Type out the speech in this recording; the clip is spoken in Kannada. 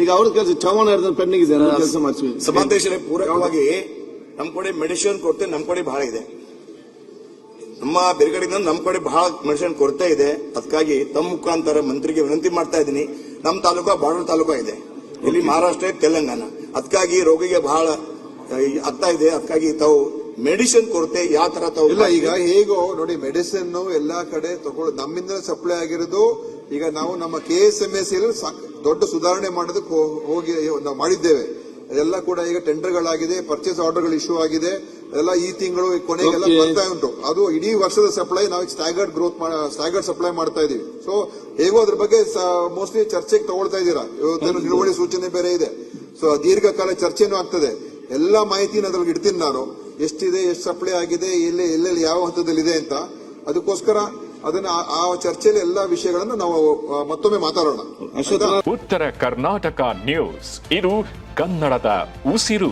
ಈಗ ಅವ್ರ ಕೆಲಸ ಚೌಹಾಣ್ ಪೆಂಡಿಂಗ್ ಇದೆ, ಕೆಲಸ ಮಾಡ್ತೀವಿ. ಸಮಾವೇಶಕ್ಕೆ ಪೂರಕವಾಗಿ ನಮ್ ಕಡೆ ಮೆಡಿಸಿನ್ ಕೊರತೆ ನಮ್ ಕಡೆ ಬಹಳ ಇದೆ. ನಮ್ಮ ಬೇರೆ ಕಡೆಯಿಂದ ನಮ್ ಕಡೆ ಬಹಳ ಮೆಡಿಸಿನ್ ಕೊರತೆ ಇದೆ. ಅದಕ್ಕಾಗಿ ತಮ್ಮ ಮುಖಾಂತರ ಮಂತ್ರಿಗೆ ವಿನಂತಿ ಮಾಡ್ತಾ ಇದ್ದೀನಿ. ನಮ್ಮ ತಾಲೂಕಾ ಬಾರ್ಡರ್ ತಾಲೂಕಾ ಇದೆ, ಇಲ್ಲಿ ಮಹಾರಾಷ್ಟ್ರ ತೆಲಂಗಾಣ. ಅದಕ್ಕಾಗಿ ರೋಗಿಗೆ ಬಹಳ ಆಗ್ತಾ ಇದೆ. ಅದಕ್ಕಾಗಿ ತಾವು ಮೆಡಿಸಿನ್ ಕೊರತೆ ಯಾವ ತರ ತಾವು ಇಲ್ಲ. ಈಗ ಹೇಗೋ ನೋಡಿ, ಮೆಡಿಸಿನ್ ಎಲ್ಲಾ ಕಡೆ ತಗೊಳ್ಳೋ ನಮ್ಮಿಂದ ಸಪ್ಲೈ ಆಗಿರೋದು. ಈಗ ನಾವು ನಮ್ಮ KSMSC ದೊಡ್ಡ ಸುಧಾರಣೆ ಮಾಡೋದಕ್ಕೆ ಹೋಗಿ ನಾವು ಮಾಡಿದ್ದೇವೆ. ಅದೆಲ್ಲ ಕೂಡ ಈಗ ಟೆಂಡರ್ಗಳಾಗಿದೆ, ಪರ್ಚೇಸ್ ಆರ್ಡರ್ಗಳು ಇಶ್ಯೂ ಆಗಿದೆ. ಅದೆಲ್ಲ ಈ ತಿಂಗಳು ಕೊನೆಗೆಲ್ಲ ಬರ್ತಾ ಉಂಟು. ಅದು ಇಡೀ ವರ್ಷದ ಸಪ್ಲೈ ನಾವು ಸ್ಟ್ಯಾಗರ್ಡ್ ಸಪ್ಲೈ ಮಾಡ್ತಾ ಇದೀವಿ. ಸೊ ಹೇಗೋ ಅದ್ರ ಬಗ್ಗೆ ಮೋಸ್ಟ್ಲಿ ಚರ್ಚೆಗೆ ತಗೊಳ್ತಾ ಇದ್ದೀರಾ. ಇವತ್ತು ನಿಲುವಳಿ ಸೂಚನೆ ಬೇರೆ ಇದೆ. ಸೊ ದೀರ್ಘಕಾಲ ಚರ್ಚೆನೂ ಆಗ್ತದೆ. ಎಲ್ಲಾ ಮಾಹಿತಿನ ಅದ್ರಲ್ಲಿ ಇಡ್ತೀನಿ ನಾನು, ಎಷ್ಟಿದೆ, ಎಷ್ಟು ಸಪ್ಲೈ ಆಗಿದೆ, ಎಲ್ಲೆಲ್ಲಿ ಯಾವ ಹಂತದಲ್ಲಿದೆ ಅಂತ. ಅದಕ್ಕೋಸ್ಕರ ಅದನ್ನ ಆ ಚರ್ಚೆಯಲ್ಲಿ ಎಲ್ಲಾ ವಿಷಯಗಳನ್ನ ನಾವು ಮತ್ತೊಮ್ಮೆ ಮಾತಾಡೋಣ. ಉತ್ತರ ಕರ್ನಾಟಕ ನ್ಯೂಸ್, ಇದು ಕನ್ನಡದ ಉಸಿರು.